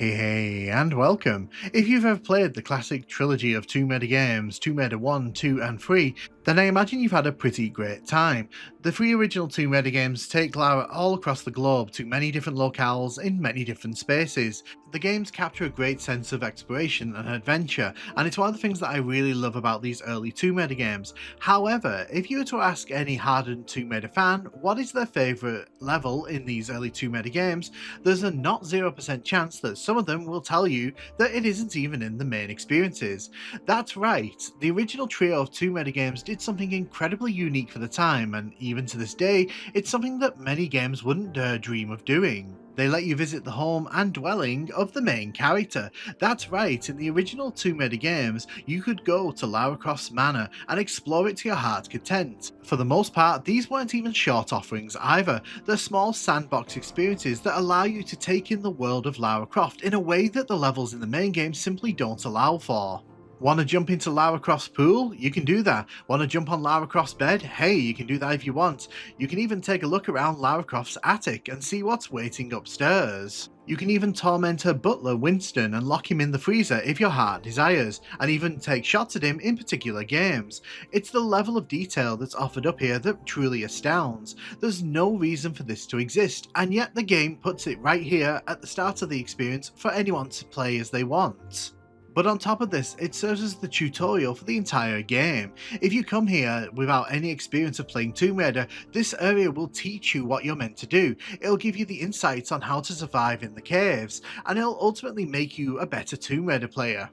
Hey, and welcome. If you've ever played the classic trilogy of Tomb Raider games, Tomb Raider 1, 2 and 3, then I imagine you've had a pretty great time. The three original Tomb Raider games take Lara all across the globe to many different locales in many different spaces. The games capture a great sense of exploration and adventure, and it's one of the things that I really love about these early Tomb Raider games. However, if you were to ask any hardened Tomb Raider fan what is their favourite level in these early Tomb Raider games, there's a not 0% chance that some of them will tell you that it isn't even in the main experiences. That's right, the original trio of Tomb Raider games did something incredibly unique for the time, and even to this day, it's something that many games wouldn't dare dream of doing. They let you visit the home and dwelling of the main character. That's right, in the original Tomb Raider games, you could go to Lara Croft's manor and explore it to your heart's content. For the most part, these weren't even short offerings either. They're small sandbox experiences that allow you to take in the world of Lara Croft in a way that the levels in the main game simply don't allow for. Want to jump into Lara Croft's pool? You can do that. Want to jump on Lara Croft's bed? Hey, you can do that if you want. You can even take a look around Lara Croft's attic and see what's waiting upstairs. You can even torment her butler Winston and lock him in the freezer if your heart desires, and even take shots at him in particular games. It's the level of detail that's offered up here that truly astounds. There's no reason for this to exist, and yet the game puts it right here at the start of the experience for anyone to play as they want. But on top of this, it serves as the tutorial for the entire game. If you come here without any experience of playing Tomb Raider, this area will teach you what you're meant to do. It'll give you the insights on how to survive in the caves, and it'll ultimately make you a better Tomb Raider player.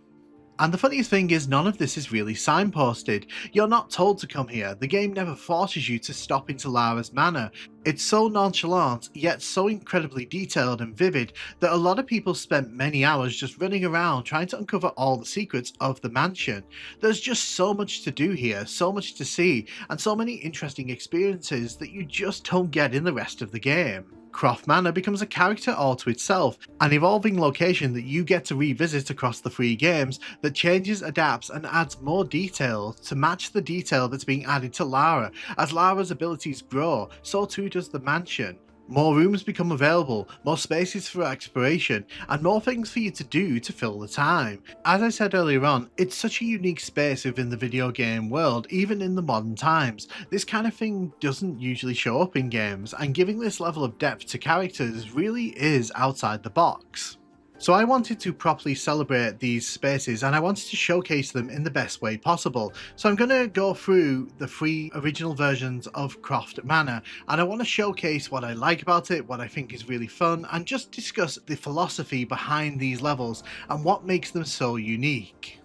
And the funniest thing is, none of this is really signposted. You're not told to come here. The game never forces you to stop into Lara's manor. It's so nonchalant, yet so incredibly detailed and vivid that a lot of people spent many hours just running around trying to uncover all the secrets of the mansion. There's just so much to do here, so much to see, and so many interesting experiences that you just don't get in the rest of the game. Croft Manor becomes a character all to itself, an evolving location that you get to revisit across the three games that changes, adapts and adds more detail to match the detail that's being added to Lara. As Lara's abilities grow, so too does the mansion. More rooms become available, more spaces for exploration, and more things for you to do to fill the time. As I said earlier on, it's such a unique space within the video game world, even in the modern times. This kind of thing doesn't usually show up in games, and giving this level of depth to characters really is outside the box. So I wanted to properly celebrate these spaces, and I wanted to showcase them in the best way possible. So I'm going to go through the three original versions of Croft Manor, and I want to showcase what I like about it, what I think is really fun, and just discuss the philosophy behind these levels and what makes them so unique.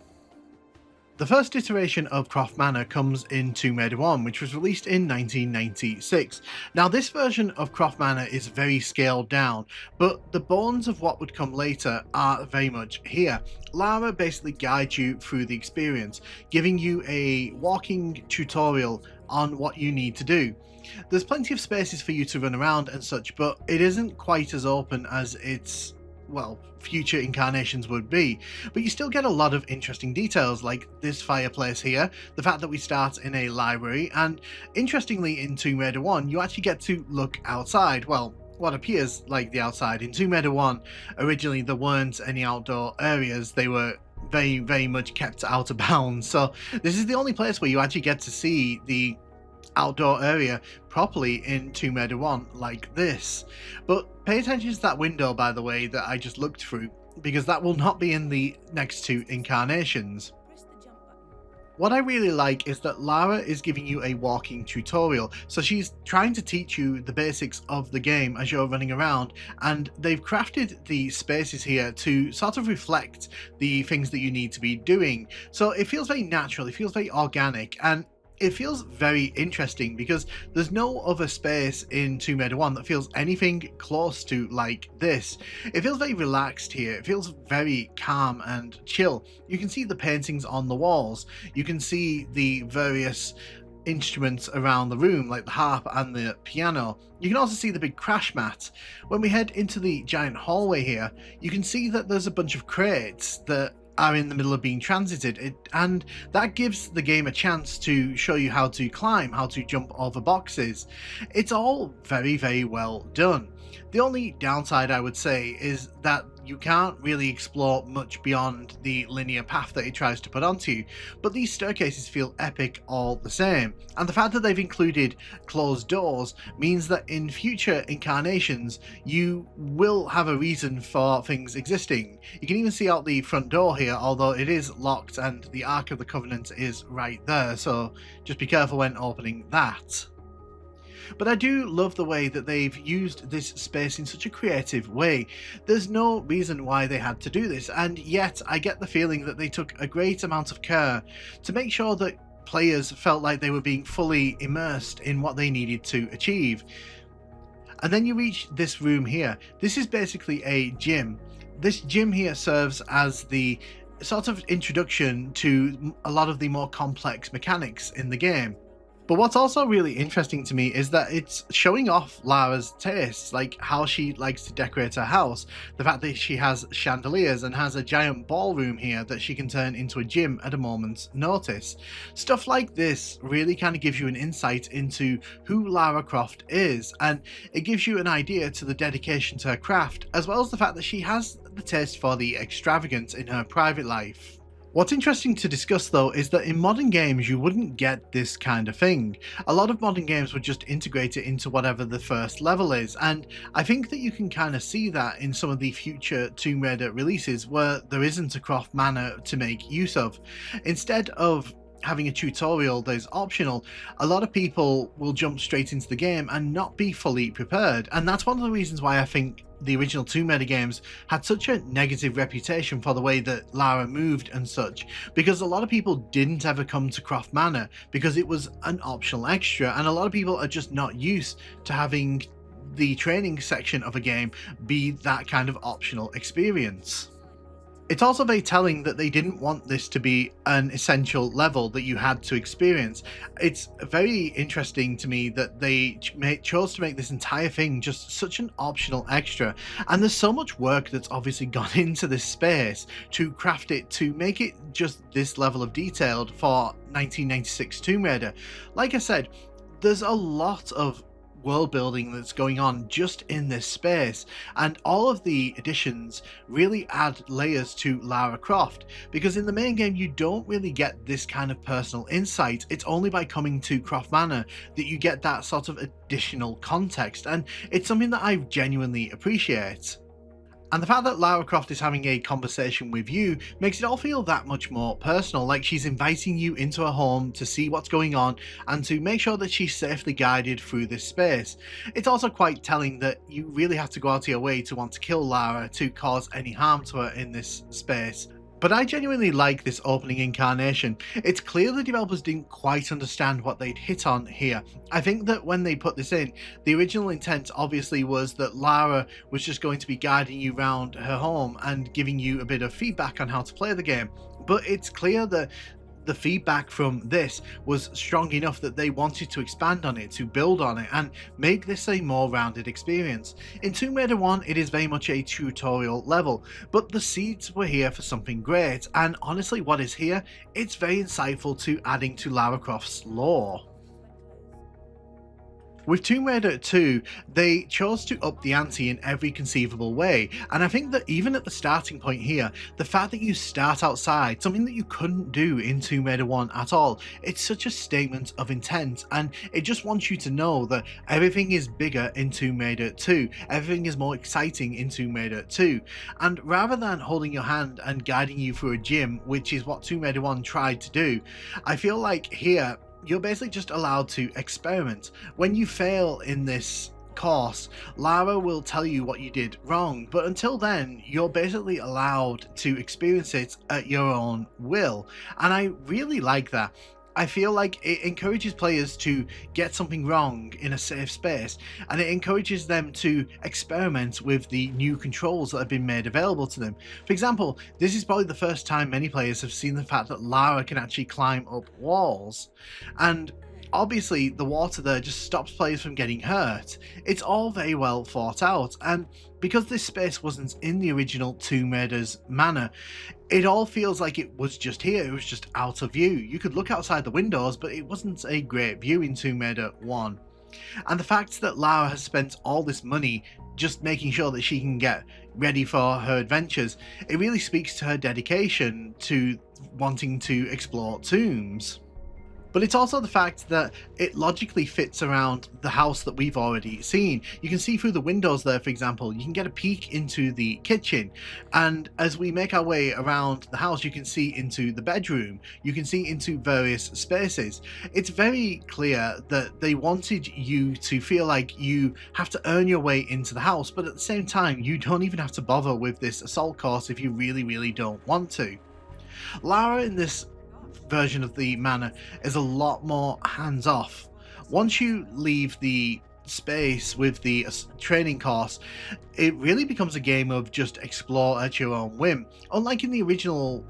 The first iteration of Croft Manor comes in Tomb Raider 1, which was released in 1996. Now this version of Croft Manor is very scaled down, but the bones of what would come later are very much here. Lara basically guides you through the experience, giving you a walking tutorial on what you need to do. There's plenty of spaces for you to run around and such, but it isn't quite as open as its future incarnations would be, but you still get a lot of interesting details like this fireplace here, the fact that we start in a library, and interestingly in Tomb Raider 1 you actually get to look outside. Well, what appears like the outside. In Tomb Raider 1 originally there weren't any outdoor areas, they were very much kept out of bounds, so this is the only place where you actually get to see the outdoor area properly in Tomb Raider 1 like this. But pay attention to that window, by the way, that I just looked through, because that will not be in the next two incarnations. What I really like is that Lara is giving you a walking tutorial, so she's trying to teach you the basics of the game as you're running around, and they've crafted the spaces here to sort of reflect the things that you need to be doing. So it feels very natural, it feels very organic, and it feels very interesting because there's no other space in Tomb Raider 1 that feels anything close to like this. It feels very relaxed here, it feels very calm and chill. You can see the paintings on the walls, you can see the various instruments around the room like the harp and the piano. You can also see the big crash mat. When we head into the giant hallway here, you can see that there's a bunch of crates that are in the middle of being transited, and that gives the game a chance to show you how to climb, how to jump over boxes. It's all very well done. The only downside I would say is that you can't really explore much beyond the linear path that it tries to put onto you, but these staircases feel epic all the same, and the fact that they've included closed doors means that in future incarnations you will have a reason for things existing. You can even see out the front door here, although it is locked and the Ark of the Covenant is right there, so just be careful when opening that. But I do love the way that they've used this space in such a creative way. There's no reason why they had to do this, and yet I get the feeling that they took a great amount of care to make sure that players felt like they were being fully immersed in what they needed to achieve. And then you reach this room here. This is basically a gym. This gym here serves as the sort of introduction to a lot of the more complex mechanics in the game. But what's also really interesting to me is that it's showing off Lara's tastes, like how she likes to decorate her house, the fact that she has chandeliers and has a giant ballroom here that she can turn into a gym at a moment's notice. Stuff like this really kind of gives you an insight into who Lara Croft is, and it gives you an idea to the dedication to her craft, as well as the fact that she has the taste for the extravagant in her private life. What's interesting to discuss though is that in modern games you wouldn't get this kind of thing. A lot of modern games would just integrate it into whatever the first level is, and I think that you can kind of see that in some of the future Tomb Raider releases where there isn't a Croft Manor to make use of. Instead of having a tutorial that is optional, a lot of people will jump straight into the game and not be fully prepared, and that's one of the reasons why I think the original Tomb Raider games had such a negative reputation for the way that Lara moved and such, because a lot of people didn't ever come to Croft Manor because it was an optional extra, and a lot of people are just not used to having the training section of a game be that kind of optional experience. It's also very telling that they didn't want this to be an essential level that you had to experience. It's very interesting to me that they chose to make this entire thing just such an optional extra, and there's so much work that's obviously gone into this space to craft it to make it just this level of detailed for 1996 Tomb Raider. Like I said, there's a lot of world building that's going on just in this space, and all of the additions really add layers to Lara Croft, because in the main game you don't really get this kind of personal insight. It's only by coming to Croft Manor that you get that sort of additional context, and it's something that I genuinely appreciate. And the fact that Lara Croft is having a conversation with you makes it all feel that much more personal, like she's inviting you into her home to see what's going on and to make sure that she's safely guided through this space. It's also quite telling that you really have to go out of your way to want to kill Lara to cause any harm to her in this space. But I genuinely like this opening incarnation. It's clear the developers didn't quite understand what they'd hit on here. I think that when they put this in, the original intent obviously was that Lara was just going to be guiding you around her home and giving you a bit of feedback on how to play the game. But it's clear that the feedback from this was strong enough that they wanted to expand on it, to build on it, and make this a more rounded experience. In Tomb Raider 1, it is very much a tutorial level, but the seeds were here for something great, and honestly what is here, it's very insightful to adding to Lara Croft's lore. With Tomb Raider 2, they chose to up the ante in every conceivable way, and I think that even at the starting point here, the fact that you start outside, something that you couldn't do in Tomb Raider 1 at all, it's such a statement of intent, and it just wants you to know that everything is bigger in Tomb Raider 2, everything is more exciting in Tomb Raider 2, and rather than holding your hand and guiding you through a gym, which is what Tomb Raider 1 tried to do, I feel like here, you're basically just allowed to experiment. When you fail in this course, Lara will tell you what you did wrong, but until then, you're basically allowed to experience it at your own will, and I really like that. I feel like it encourages players to get something wrong in a safe space, and it encourages them to experiment with the new controls that have been made available to them. For example, this is probably the first time many players have seen the fact that Lara can actually climb up walls, and obviously the water there just stops players from getting hurt. It's all very well thought out, and because this space wasn't in the original Tomb Raider's manor, it all feels like it was just here, it was just out of view. You could look outside the windows, but it wasn't a great view in Tomb Raider 1. And the fact that Lara has spent all this money just making sure that she can get ready for her adventures, it really speaks to her dedication to wanting to explore tombs. But it's also the fact that it logically fits around the house that we've already seen. You can see through the windows there, for example, you can get a peek into the kitchen. And as we make our way around the house, you can see into the bedroom, you can see into various spaces. It's very clear that they wanted you to feel like you have to earn your way into the house, but at the same time, you don't even have to bother with this assault course if you really don't want to. Lara in this version of the manor is a lot more hands-off. Once you leave the space with the training course, it really becomes a game of just explore at your own whim. Unlike in the original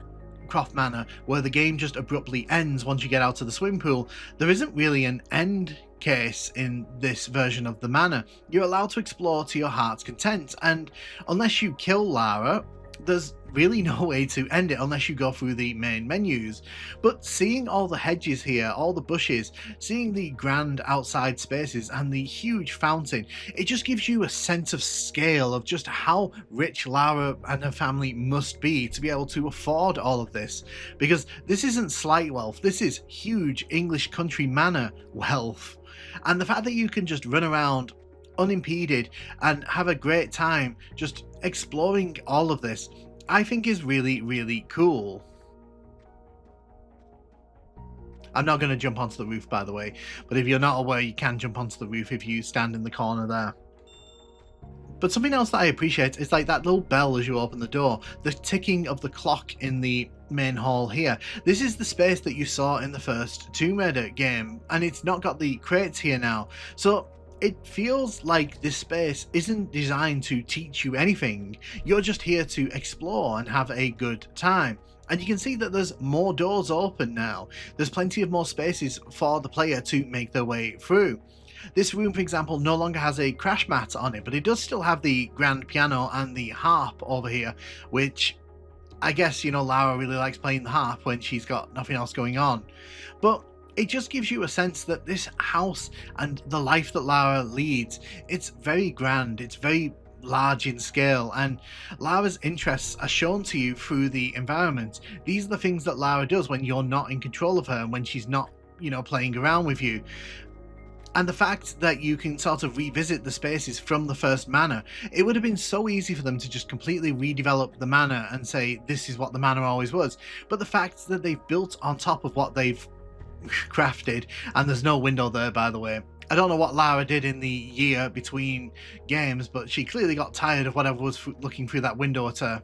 Croft Manor, where the game just abruptly ends once you get out of the swimming pool, there isn't really an end case in this version of the manor. You're allowed to explore to your heart's content, and unless you kill Lara, there's really no way to end it unless you go through the main menus. But seeing all the hedges here, all the bushes, seeing the grand outside spaces and the huge fountain, it just gives you a sense of scale of just how rich Lara and her family must be to be able to afford all of this. Because this isn't slight wealth, this is huge English country manor wealth. And the fact that you can just run around unimpeded and have a great time just exploring all of this, I think is really cool. I'm not going to jump onto the roof, by the way, but if you're not aware, you can jump onto the roof if you stand in the corner there. But something else that I appreciate is like that little bell as you open the door, the ticking of the clock in the main hall here. This is the space that you saw in the first Tomb Raider game, and it's not got the crates here now. So it feels like this space isn't designed to teach you anything. You're just here to explore and have a good time. And you can see that there's more doors open now. There's plenty of more spaces for the player to make their way through. This room, for example, no longer has a crash mat on it, but it does still have the grand piano and the harp over here, which I guess, you know, Lara really likes playing the harp when she's got nothing else going on. But it just gives you a sense that this house and the life that Lara leads, it's very grand, it's very large in scale, and Lara's interests are shown to you through the environment. These are the things that Lara does when you're not in control of her and when she's not, you know, playing around with you. And the fact that you can sort of revisit the spaces from the first manor, it would have been so easy for them to just completely redevelop the manor and say this is what the manor always was. But the fact that they've built on top of what they've crafted, and there's no window there, by the way. I don't know what Lara did in the year between games, but she clearly got tired of whatever was looking through that window at her.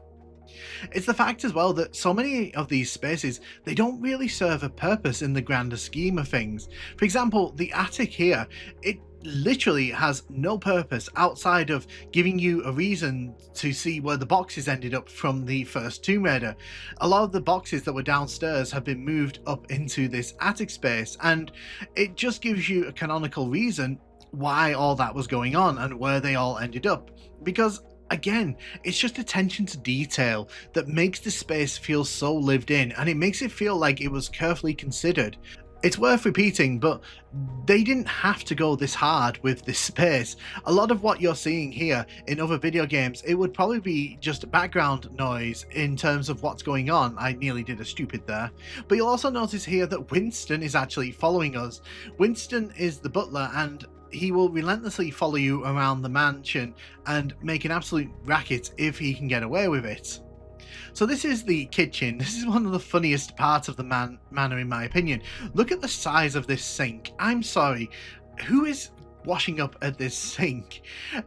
It's the fact as well that so many of these spaces, they don't really serve a purpose in the grander scheme of things. For example, the attic here, it literally has no purpose outside of giving you a reason to see where the boxes ended up from the first Tomb Raider. A lot of the boxes that were downstairs have been moved up into this attic space, and it just gives you a canonical reason why all that was going on and where they all ended up. Because again, it's just attention to detail that makes the space feel so lived in, and it makes it feel like it was carefully considered. It's worth repeating, but they didn't have to go this hard with this space. A lot of what you're seeing here in other video games, it would probably be just background noise in terms of what's going on. I nearly did a stupid there. But you'll also notice here that Winston is actually following us. Winston is the butler, and he will relentlessly follow you around the mansion and make an absolute racket if he can get away with it. So this is the kitchen. This is one of the funniest parts of the manor in my opinion. Look at the size of this sink. I'm sorry, who is washing up at this sink?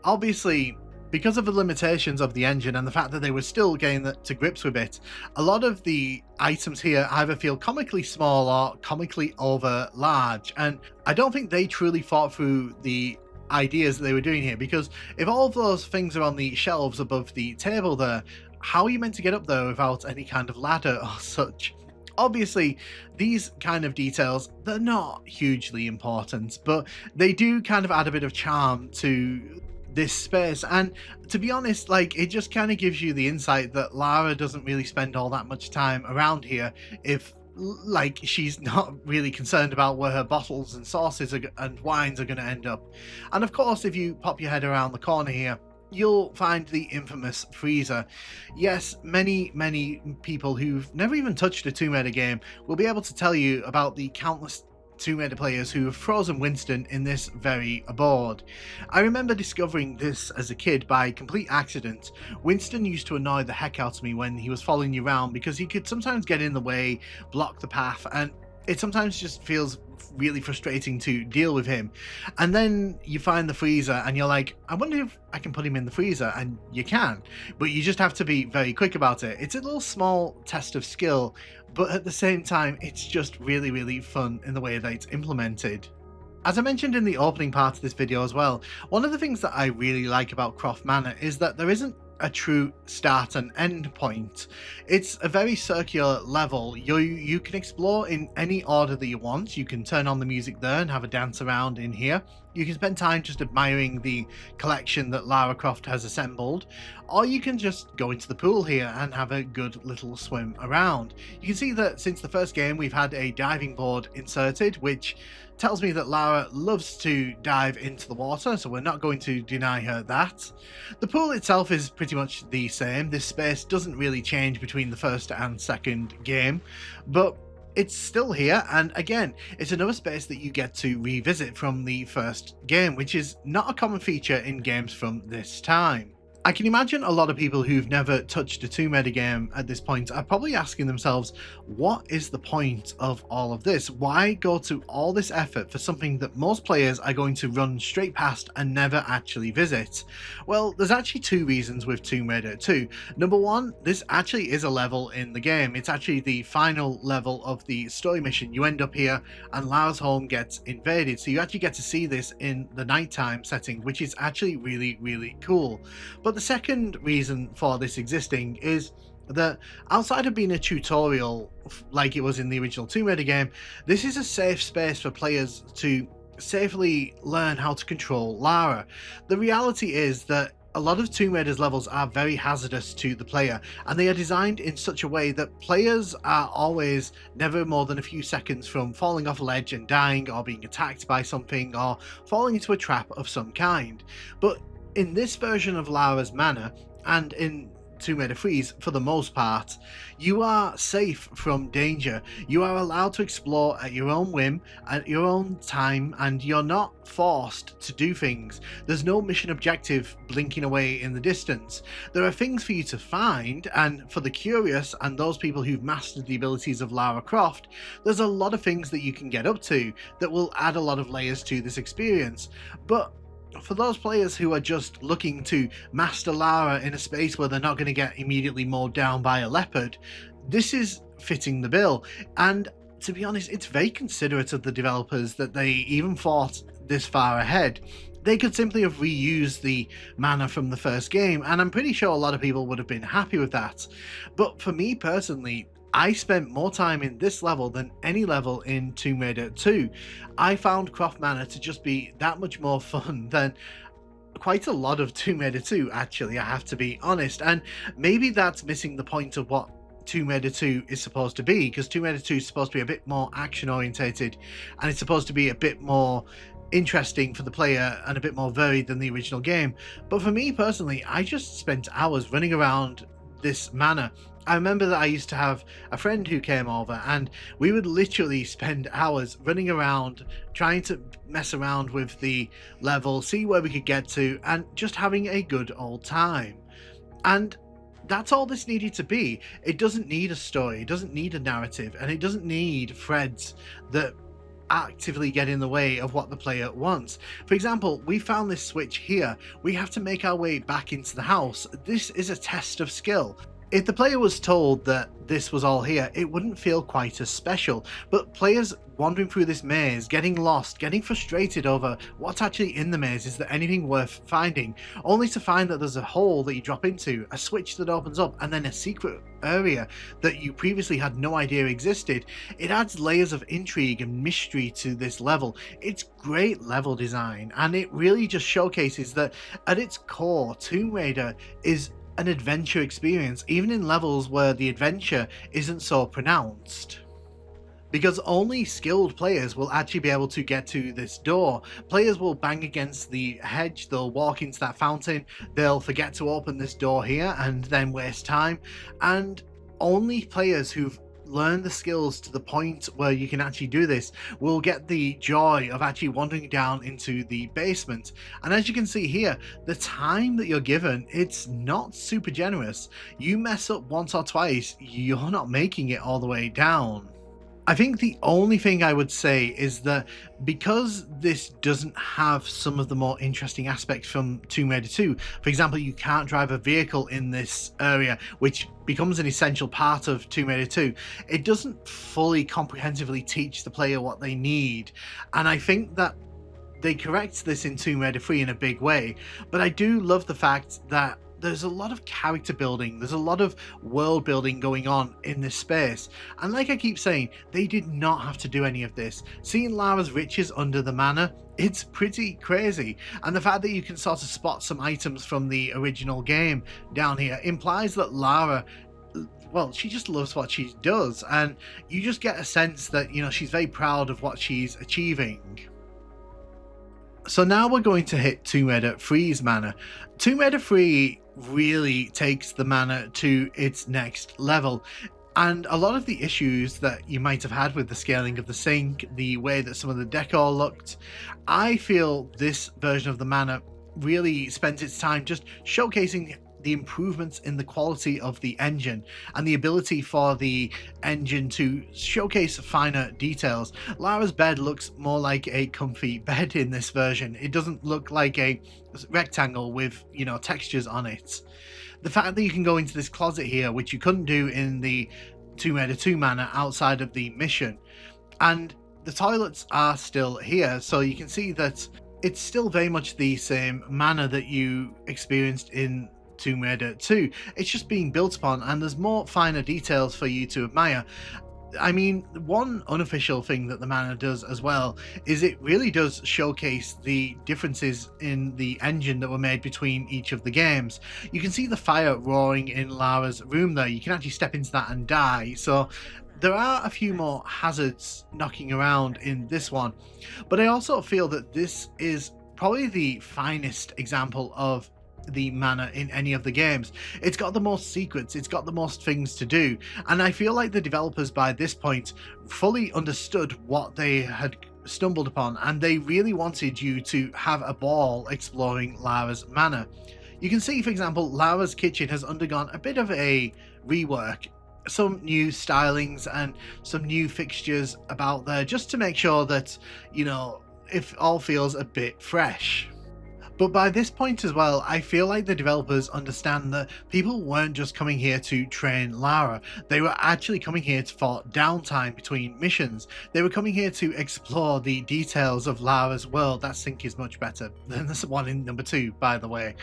Obviously, because of the limitations of the engine and the fact that they were still getting to grips with it, a lot of the items here either feel comically small or comically over large, and I don't think they truly thought through the ideas that they were doing here, because if all of those things are on the shelves above the table there, how are you meant to get up there without any kind of ladder or such? Obviously, these kind of details, they're not hugely important, but they do kind of add a bit of charm to this space. And to be honest, like, it just kind of gives you the insight that Lara doesn't really spend all that much time around here if, like, she's not really concerned about where her bottles and sauces and wines are going to end up. And of course, if you pop your head around the corner here, you'll find the infamous freezer. Yes, many people who've never even touched a Tomb Raider game will be able to tell you about the countless Tomb Raider players who have frozen Winston in this very abode. I remember discovering this as a kid by complete accident. Winston used to annoy the heck out of me when he was following you around because he could sometimes get in the way, block the path, and it sometimes just feels really frustrating to deal with him. And then you find the freezer and you're like, I wonder if I can put him in the freezer, and you can, but you just have to be very quick about it. It's a little small test of skill, but at the same time it's just really fun in the way that it's implemented. As I mentioned in the opening part of this video as well, one of the things that I really like about Croft Manor is that there isn't a true start and end point. It's a very circular level. You can explore in any order that you want. You can turn on the music there and have a dance around in here. You can spend time just admiring the collection that Lara Croft has assembled, or you can just go into the pool here and have a good little swim around. You can see that since the first game we've had a diving board inserted, which tells me that Lara loves to dive into the water, so we're not going to deny her that. The pool itself is pretty much the same. This space doesn't really change between the first and second game, but it's still here, and again, it's another space that you get to revisit from the first game, which is not a common feature in games from this time. I can imagine a lot of people who've never touched a Tomb Raider game at this point are probably asking themselves, what is the point of all of this? Why go to all this effort for something that most players are going to run straight past and never actually visit? Well, there's actually two reasons with Tomb Raider 2. Number one, this actually is a level in the game. It's actually the final level of the story mission. You end up here and Lara's home gets invaded, so you actually get to see this in the nighttime setting, which is actually really cool. But the second reason for this existing is that outside of being a tutorial like it was in the original Tomb Raider game, this is a safe space for players to safely learn how to control Lara. The reality is that a lot of Tomb Raider's levels are very hazardous to the player, and they are designed in such a way that players are always never more than a few seconds from falling off a ledge and dying, or being attacked by something, or falling into a trap of some kind. But in this version of Lara's Manor, and in Tomb Raider 3's for the most part, you are safe from danger. You are allowed to explore at your own whim, at your own time, and you're not forced to do things. There's no mission objective blinking away in the distance. There are things for you to find, and for the curious and those people who've mastered the abilities of Lara Croft, there's a lot of things that you can get up to that will add a lot of layers to this experience. But for those players who are just looking to master Lara in a space where they're not going to get immediately mowed down by a leopard, this is fitting the bill. And to be honest, it's very considerate of the developers that they even thought this far ahead. They could simply have reused the manor from the first game, and I'm pretty sure a lot of people would have been happy with that. But for me personally, I spent more time in this level than any level in Tomb Raider 2. I found Croft Manor to just be that much more fun than quite a lot of Tomb Raider 2, actually, I have to be honest. And maybe that's missing the point of what Tomb Raider 2 is supposed to be, because Tomb Raider 2 is supposed to be a bit more action orientated, and it's supposed to be a bit more interesting for the player and a bit more varied than the original game. But for me personally, I just spent hours running around this manor. I remember that I used to have a friend who came over, and we would literally spend hours running around trying to mess around with the level, see where we could get to, and just having a good old time. And that's all this needed to be. It doesn't need a story, it doesn't need a narrative, and it doesn't need threads that actively get in the way of what the player wants. For example, we found this switch here. We have to make our way back into the house. This is a test of skill. If the player was told that this was all here, it wouldn't feel quite as special, but players wandering through this maze, getting lost, getting frustrated over what's actually in the maze, is there anything worth finding, only to find that there's a hole that you drop into, a switch that opens up, and then a secret area that you previously had no idea existed. It adds layers of intrigue and mystery to this level. It's great level design, and it really just showcases that at its core, Tomb Raider is an adventure experience, even in levels where the adventure isn't so pronounced. because only skilled players will actually be able to get to this door. Players will bang against the hedge, they'll walk into that fountain, they'll forget to open this door here and then waste time, and only players who've learned the skills to the point where you can actually do this will get the joy of actually wandering down into the basement. And as you can see here, the time that you're given, it's not super generous. You mess up once or twice, you're not making it all the way down. I think the only thing I would say is that because this doesn't have some of the more interesting aspects from Tomb Raider 2, for example, you can't drive a vehicle in this area, which becomes an essential part of Tomb Raider 2, it doesn't fully comprehensively teach the player what they need. And I think that they correct this in Tomb Raider 3 in a big way, but I do love the fact that there's a lot of character building, there's a lot of world building going on in this space, and like I keep saying, they did not have to do any of this. Seeing Lara's riches under the manor, it's pretty crazy, and the fact that you can sort of spot some items from the original game down here implies that Lara, well, she just loves what she does, and you just get a sense that, you know, she's very proud of what she's achieving. So now we're going to hit Tomb Raider 3's manor. Tomb Raider 3 really takes the manor to its next level, and a lot of the issues that you might have had with the scaling of the sink, the way that some of the decor looked, I feel this version of the manor really spent its time just showcasing the improvements in the quality of the engine and the ability for the engine to showcase finer details. Lara's bed looks more like a comfy bed in this version. It doesn't look like a rectangle with, you know, textures on it. The fact that you can go into this closet here, which you couldn't do in the Tomb Raider 2 manor outside of the mission, and the toilets are still here, so you can see that it's still very much the same manor that you experienced in Tomb Raider 2. It's just being built upon, and there's more finer details for you to admire. I mean, one unofficial thing that the manor does as well is it really does showcase the differences in the engine that were made between each of the games. You can see the fire roaring in Lara's room there. You can actually step into that and die. So there are a few more hazards knocking around in this one, but I also feel that this is probably the finest example of the manor in any of the games. It's got the most secrets, it's got the most things to do, and I feel like the developers by this point fully understood what they had stumbled upon, and they really wanted you to have a ball exploring Lara's manor. You can see, for example, Lara's kitchen has undergone a bit of a rework, some new stylings and some new fixtures about there, just to make sure that, you know, it all feels a bit fresh. But by this point as well, I feel like the developers understand that people weren't just coming here to train Lara, they were actually coming here for downtime between missions. They were coming here to explore the details of Lara's world. That sink is much better than this one in number 2, by the way.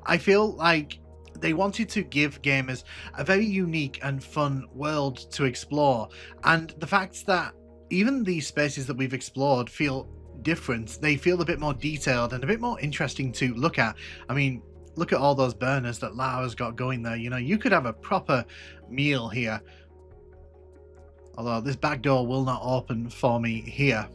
I feel like they wanted to give gamers a very unique and fun world to explore, and the fact that even these spaces that we've explored feel different, they feel a bit more detailed and a bit more interesting to look at. I mean, look at all those burners that Lara's got going there. You know, you could have a proper meal here, although this back door will not open for me here,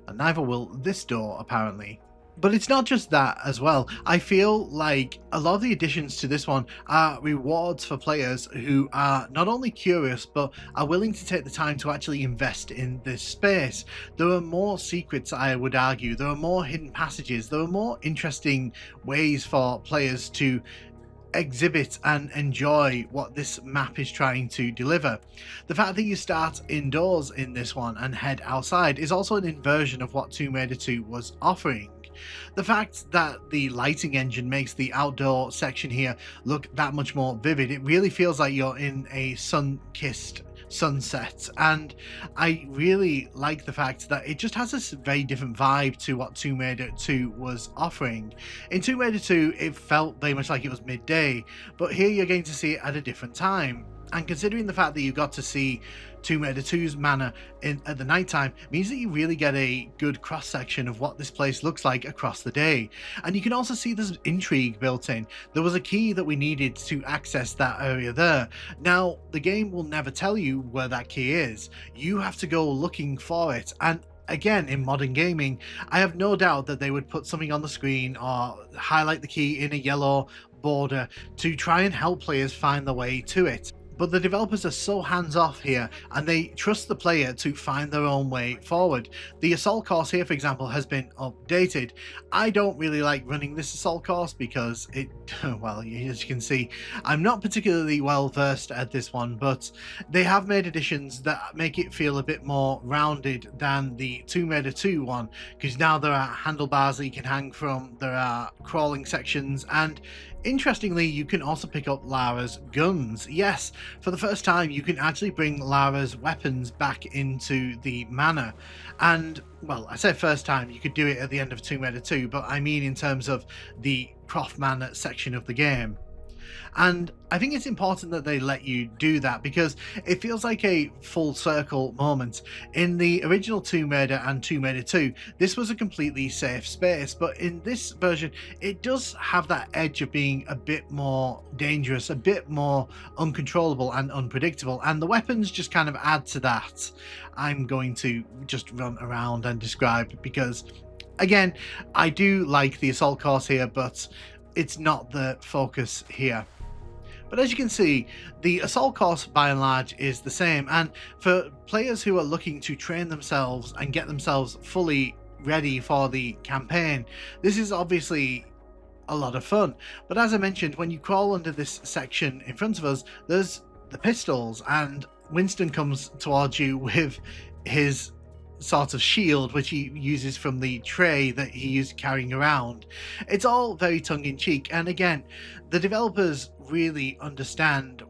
and neither will this door apparently. But it's not just that as well. I feel like a lot of the additions to this one are rewards for players who are not only curious, but are willing to take the time to actually invest in this space. There are more secrets, I would argue. There are more hidden passages. There are more interesting ways for players to exhibit and enjoy what this map is trying to deliver. The fact that you start indoors in this one and head outside is also an inversion of what Tomb Raider 2 was offering. The fact that the lighting engine makes the outdoor section here look that much more vivid, it really feels like you're in a sun-kissed sunset, and I really like the fact that it just has this very different vibe to what Tomb Raider 2 was offering. In Tomb Raider 2 it felt very much like it was midday, but here you're going to see it at a different time. And considering the fact that you got to see Tomb Raider 2's manor at the nighttime means that you really get a good cross-section of what this place looks like across the day. And you can also see there's intrigue built in. There was a key that we needed to access that area there. Now, the game will never tell you where that key is. You have to go looking for it. And again, in modern gaming, I have no doubt that they would put something on the screen or highlight the key in a yellow border to try and help players find the way to it. But the developers are so hands-off here, and they trust the player to find their own way forward. The assault course here, for example, has been updated. I don't really like running this assault course because it, well, as you can see, I'm not particularly well versed at this one, but they have made additions that make it feel a bit more rounded than the Tomb Raider 2 one, because now there are handlebars that you can hang from, there are crawling sections, and interestingly, you can also pick up Lara's guns. Yes, for the first time, you can actually bring Lara's weapons back into the manor. And, well, I said first time, you could do it at the end of Tomb Raider 2, but I mean in terms of the Croft Manor section of the game. And I think it's important that they let you do that because it feels like a full circle moment. In the original Tomb Raider and Tomb Raider 2, this was a completely safe space, but in this version, it does have that edge of being a bit more dangerous, a bit more uncontrollable and unpredictable, and the weapons just kind of add to that. I'm going to just run around and describe because, again, I do like the assault course here, but it's not the focus here. But as you can see, the assault course by and large is the same, and for players who are looking to train themselves and get themselves fully ready for the campaign, this is obviously a lot of fun. But as I mentioned, when you crawl under this section in front of us, there's the pistols, and Winston comes towards you with his sort of shield, which he uses from the tray that he used carrying around. It's all very tongue-in-cheek, and again, the developers really understand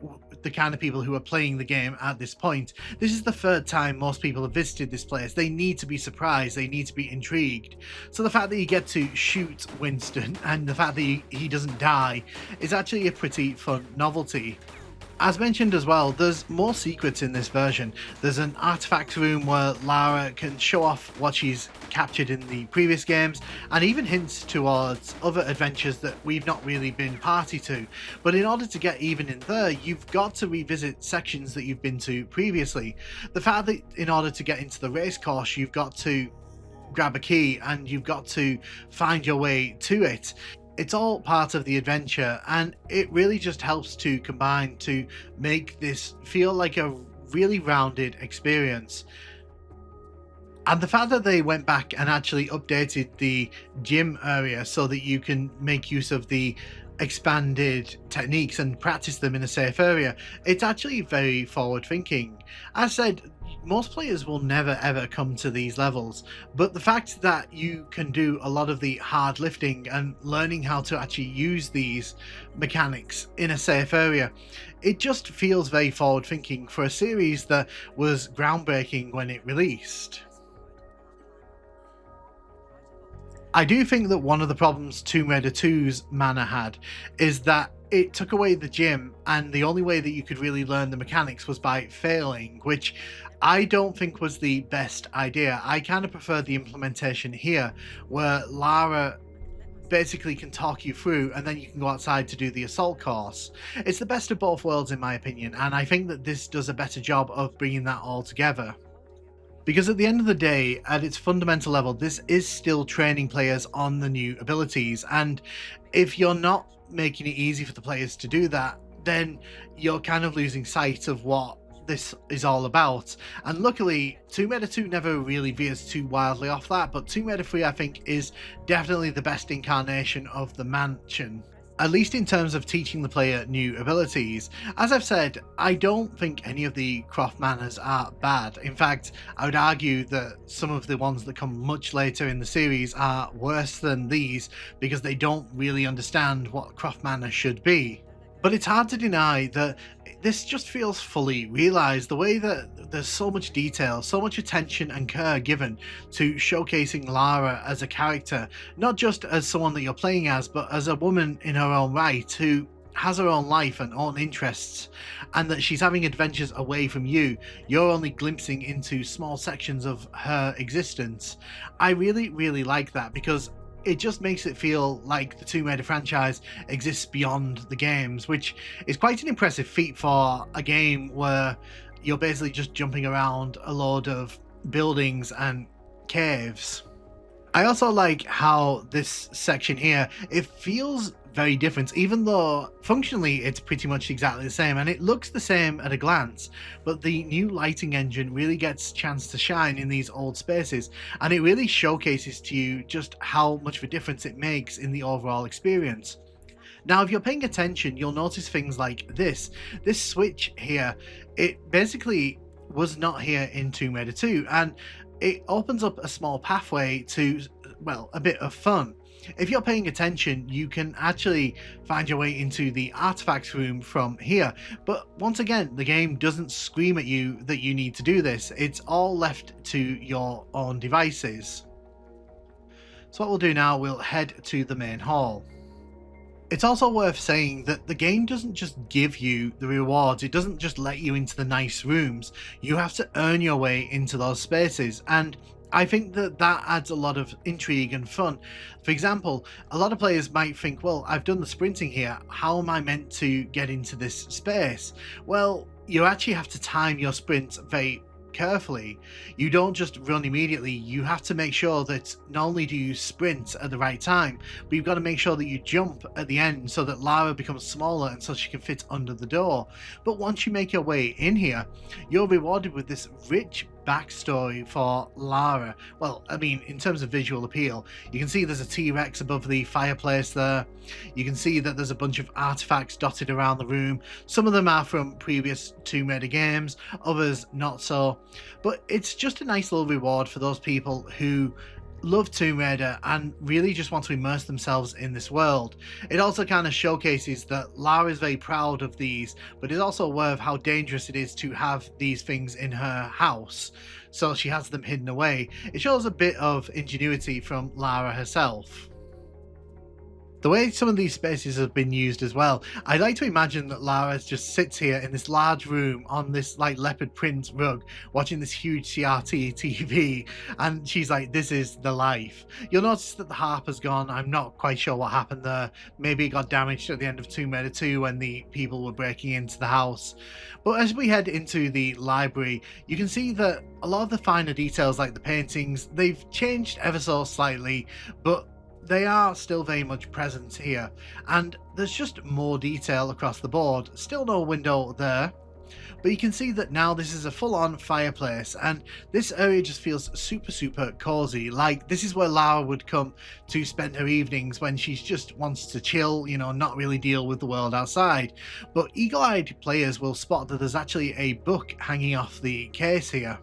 the kind of people who are playing the game at this point. This is the third time most people have visited this place. They need to be surprised, they need to be intrigued. So the fact that you get to shoot Winston and the fact that he doesn't die is actually a pretty fun novelty. As mentioned as well, there's more secrets in this version. There's an artifact room where Lara can show off what she's captured in the previous games, and even hints towards other adventures that we've not really been party to. But in order to get even in there, you've got to revisit sections that you've been to previously. The fact that in order to get into the race course, you've got to grab a key and you've got to find your way to it. It's all part of the adventure, and it really just helps to combine to make this feel like a really rounded experience. And the fact that they went back and actually updated the gym area so that you can make use of the expanded techniques and practice them in a safe area, it's actually very forward thinking. As said, most players will never ever come to these levels, but the fact that you can do a lot of the hard lifting and learning how to actually use these mechanics in a safe area, it just feels very forward thinking for a series that was groundbreaking when it released. I do think that one of the problems Tomb Raider 2's manor had is that it took away the gym, and the only way that you could really learn the mechanics was by failing, which I don't think was the best idea. I kind of prefer the implementation here, where Lara basically can talk you through and then you can go outside to do the assault course. It's the best of both worlds in my opinion, and I think that this does a better job of bringing that all together. Because at the end of the day, at its fundamental level, this is still training players on the new abilities, and if you're not making it easy for the players to do that, then you're kind of losing sight of what this is all about. And luckily, Tomb Raider 2 never really veers too wildly off that, but Tomb Raider 3 I think is definitely the best incarnation of the mansion, at least in terms of teaching the player new abilities. As I've said, I don't think any of the Croft Manors are bad. In fact, I would argue that some of the ones that come much later in the series are worse than these because they don't really understand what Croft Manor should be. But it's hard to deny that this just feels fully realised, the way that there's so much detail, so much attention and care given to showcasing Lara as a character, not just as someone that you're playing as, but as a woman in her own right who has her own life and own interests, and that she's having adventures away from you. You're only glimpsing into small sections of her existence. I really, really like that, because it just makes it feel like the Tomb Raider franchise exists beyond the games, which is quite an impressive feat for a game where you're basically just jumping around a load of buildings and caves. I also like how this section here, it feels very different, even though functionally it's pretty much exactly the same, and it looks the same at a glance, but the new lighting engine really gets a chance to shine in these old spaces, and it really showcases to you just how much of a difference it makes in the overall experience. Now, if you're paying attention, you'll notice things like this switch here. It basically was not here in Tomb Raider 2, and it opens up a small pathway to, well, a bit of fun. If you're paying attention, you can actually find your way into the artifacts room from here, but once again, the game doesn't scream at you that you need to do this. It's all left to your own devices. So what we'll do now, we'll head to the main hall. It's also worth saying that the game doesn't just give you the rewards, it doesn't just let you into the nice rooms. You have to earn your way into those spaces, and I think that that adds a lot of intrigue and fun. For example, a lot of players might think, well, I've done the sprinting here, how am I meant to get into this space? Well, you actually have to time your sprint very carefully. You don't just run immediately, you have to make sure that not only do you sprint at the right time, but you've got to make sure that you jump at the end so that Lara becomes smaller and so she can fit under the door. But once you make your way in here, you're rewarded with this rich backstory for Lara. Well, I mean, in terms of visual appeal, you can see there's a T-Rex above the fireplace there. You can see that there's a bunch of artifacts dotted around the room. Some of them are from previous Tomb Raider games, others not so. But it's just a nice little reward for those people who love Tomb Raider and really just want to immerse themselves in this world. It also kind of showcases that Lara is very proud of these, but is also aware of how dangerous it is to have these things in her house, so she has them hidden away. It shows a bit of ingenuity from Lara herself. The way some of these spaces have been used as well, I like to imagine that Lara just sits here in this large room on this like leopard print rug watching this huge CRT TV, and she's like, this is the life. You'll notice that the harp has gone. I'm not quite sure what happened there. Maybe it got damaged at the end of Tomb Raider 2 when the people were breaking into the house. But as we head into the library, you can see that a lot of the finer details, like the paintings, they've changed ever so slightly, but they are still very much present here, and there's just more detail across the board. Still no window there, but you can see that now this is a full-on fireplace, and this area just feels super cozy. Like, this is where Lara would come to spend her evenings when she just wants to chill, you know, not really deal with the world outside. But eagle-eyed players will spot that there's actually a book hanging off the case here,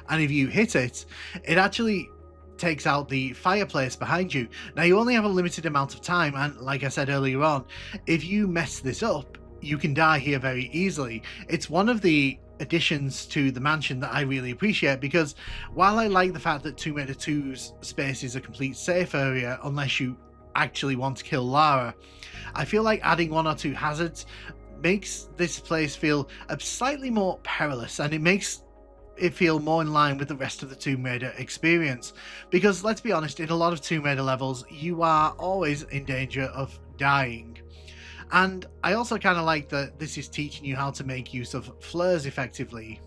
and if you hit it, it actually takes out the fireplace behind you. Now, you only have a limited amount of time, and like I said earlier on, if you mess this up, you can die here very easily. It's one of the additions to the mansion that I really appreciate, because while I like the fact that Tomb Raider 2's space is a complete safe area unless you actually want to kill Lara, I feel like adding one or two hazards makes this place feel slightly more perilous, and it makes it feel more in line with the rest of the Tomb Raider experience. Because let's be honest, in a lot of Tomb Raider levels, you are always in danger of dying. And I also kind of like that this is teaching you how to make use of flares effectively.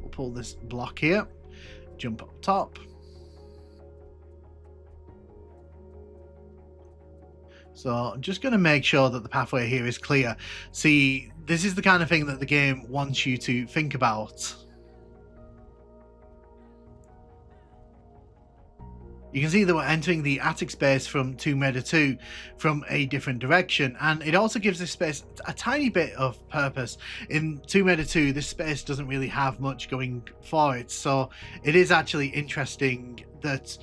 We'll pull this block here, jump up top. So I'm just going to make sure that the pathway here is clear. See, this is the kind of thing that the game wants you to think about. You can see that we're entering the attic space from Tomb Raider 2 from a different direction, and it also gives this space a tiny bit of purpose. In Tomb Raider 2, this space doesn't really have much going for it, so it is actually interesting that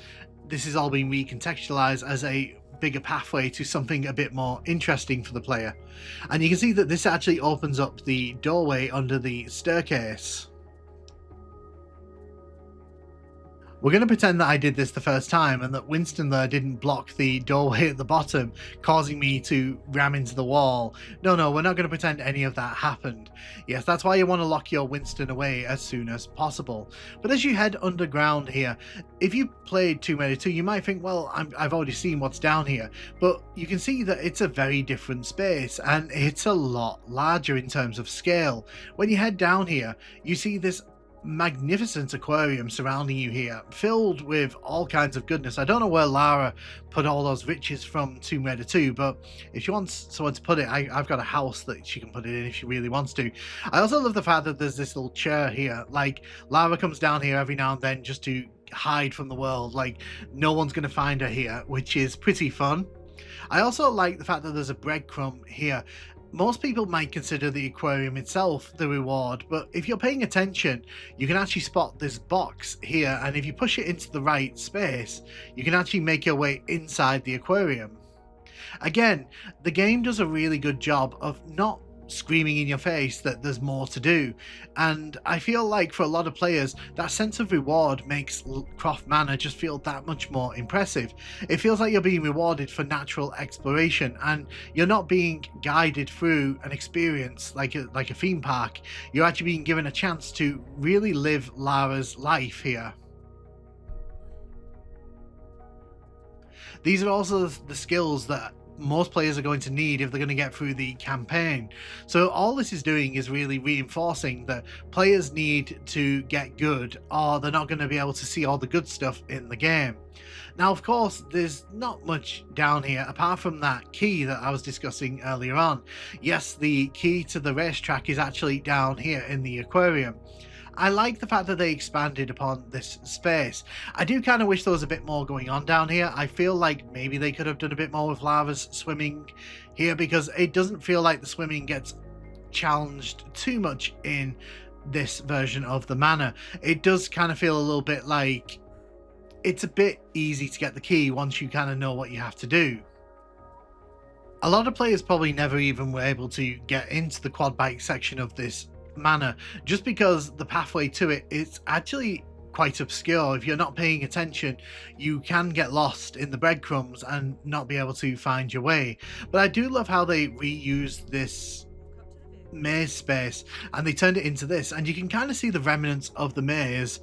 this is all being recontextualized as a bigger pathway to something a bit more interesting for the player. And you can see that this actually opens up the doorway under the staircase. We're going to pretend that I did this the first time and that Winston there didn't block the doorway at the bottom, causing me to ram into the wall. No, we're not going to pretend any of that happened. Yes, that's why you want to lock your Winston away as soon as possible. But as you head underground here, if you played Tomb Raider 2, you might think, well, I've already seen what's down here. But you can see that it's a very different space, and it's a lot larger in terms of scale. When you head down here, you see this magnificent aquarium surrounding you here, filled with all kinds of goodness. I don't know where Lara put all those riches from Tomb Raider 2, but if she wants someone to put it, I've got a house that she can put it in if she really wants to. I also love the fact that there's this little chair here. Like, Lara comes down here every now and then just to hide from the world. Like, no one's going to find her here, which is pretty fun. I also like the fact that there's a breadcrumb here. Most people might consider the aquarium itself the reward, but if you're paying attention, you can actually spot this box here, and if you push it into the right space, you can actually make your way inside the aquarium. Again, the game does a really good job of not screaming in your face that there's more to do, and I feel like for a lot of players that sense of reward makes Croft Manor just feel that much more impressive. It feels like you're being rewarded for natural exploration, and you're not being guided through an experience like a theme park. You're actually being given a chance to really live Lara's life here. These are also the skills that most players are going to need if they're going to get through the campaign. So all this is doing is really reinforcing that players need to get good, or they're not going to be able to see all the good stuff in the game. Now, of course, there's not much down here apart from that key that I was discussing earlier on. Yes, the key to the racetrack is actually down here in the aquarium. I like the fact that they expanded upon this space. I do kind of wish there was a bit more going on down here. I feel like maybe they could have done a bit more with Lara's swimming here, because it doesn't feel like the swimming gets challenged too much in this version of the manor. It does kind of feel a little bit like it's a bit easy to get the key once you kind of know what you have to do. A lot of players probably never even were able to get into the quad bike section of this manor, just because the pathway to it is actually quite obscure. If you're not paying attention, you can get lost in the breadcrumbs and not be able to find your way. But I do love how they reused this maze space and they turned it into this, and you can kind of see the remnants of the maze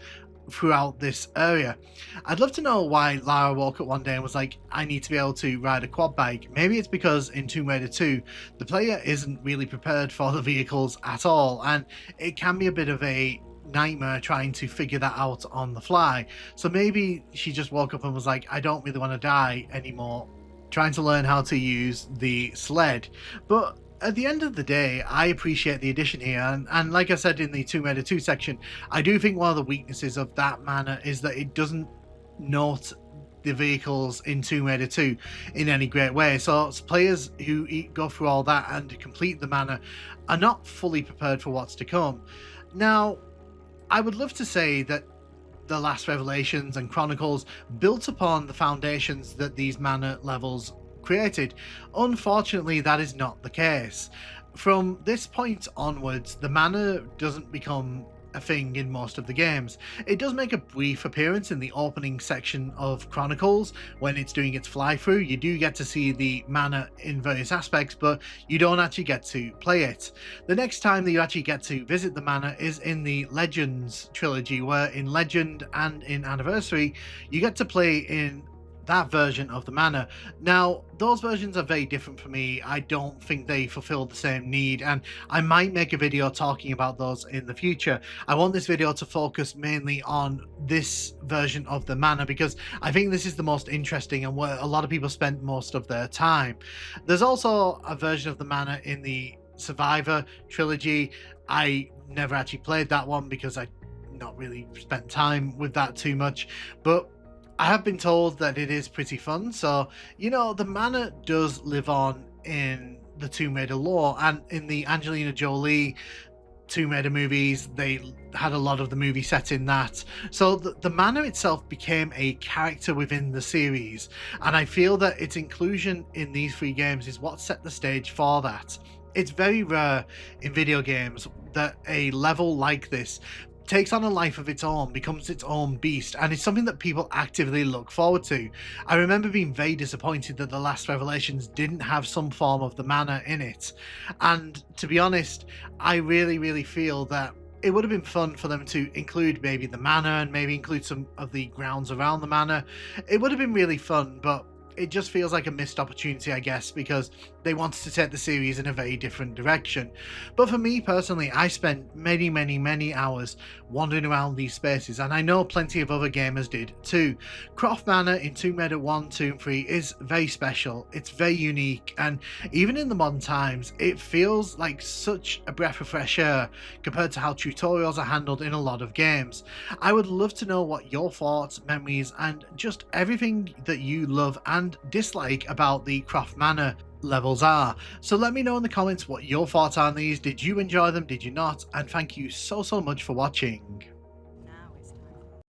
throughout this area. I'd love to know why Lara woke up one day and was like, I need to be able to ride a quad bike. Maybe it's because in Tomb Raider 2 the player isn't really prepared for the vehicles at all, and it can be a bit of a nightmare trying to figure that out on the fly. So maybe she just woke up and was like, I don't really want to die anymore, trying to learn how to use the sled. But at the end of the day, I appreciate the addition here, and like I said in the Tomb Raider 2 section, I do think one of the weaknesses of that manor is that it doesn't note the vehicles in Tomb Raider 2 in any great way. So players who go through all that and complete the manor are not fully prepared for what's to come. Now, I would love to say that the last Revelations and Chronicles built upon the foundations that these manor levels created. Unfortunately, that is not the case. From this point onwards, the manor doesn't become a thing in most of the games. It does make a brief appearance in the opening section of Chronicles when it's doing its fly through. You do get to see the manor in various aspects, but you don't actually get to play it. The next time that you actually get to visit the manor is in the Legends trilogy, where in Legend and in Anniversary you get to play in that version of the manor. Now, those versions are very different for me. I don't think they fulfill the same need, and I might make a video talking about those in the future. I want this video to focus mainly on this version of the manor because I think this is the most interesting and where a lot of people spend most of their time. There's also a version of the manor in the Survivor trilogy. I never actually played that one because I not really spent time with that too much, but I have been told that it is pretty fun. So, you know, the manor does live on in the Tomb Raider lore, and in the Angelina Jolie Tomb Raider movies, they had a lot of the movie set in that. So the manor itself became a character within the series, and I feel that its inclusion in these three games is what set the stage for that. It's very rare in video games that a level like this takes on a life of its own, becomes its own beast, and it's something that people actively look forward to. I remember being very disappointed that the last Revelations didn't have some form of the manor in it, and to be honest, I really feel that it would have been fun for them to include maybe the manor and maybe include some of the grounds around the manor. It would have been really fun, but it just feels like a missed opportunity, I guess, because they wanted to take the series in a very different direction. But for me personally, I spent many hours wandering around these spaces, and I know plenty of other gamers did too. Croft Manor in Tomb Raider 1, 2 and 3 is very special, it's very unique, and even in the modern times, it feels like such a breath of fresh air compared to how tutorials are handled in a lot of games. I would love to know what your thoughts, memories, and just everything that you love and dislike about the Croft Manor levels are. So let me know in the comments what your thoughts are on these. Did you enjoy them? Did you not? And thank you so much for watching.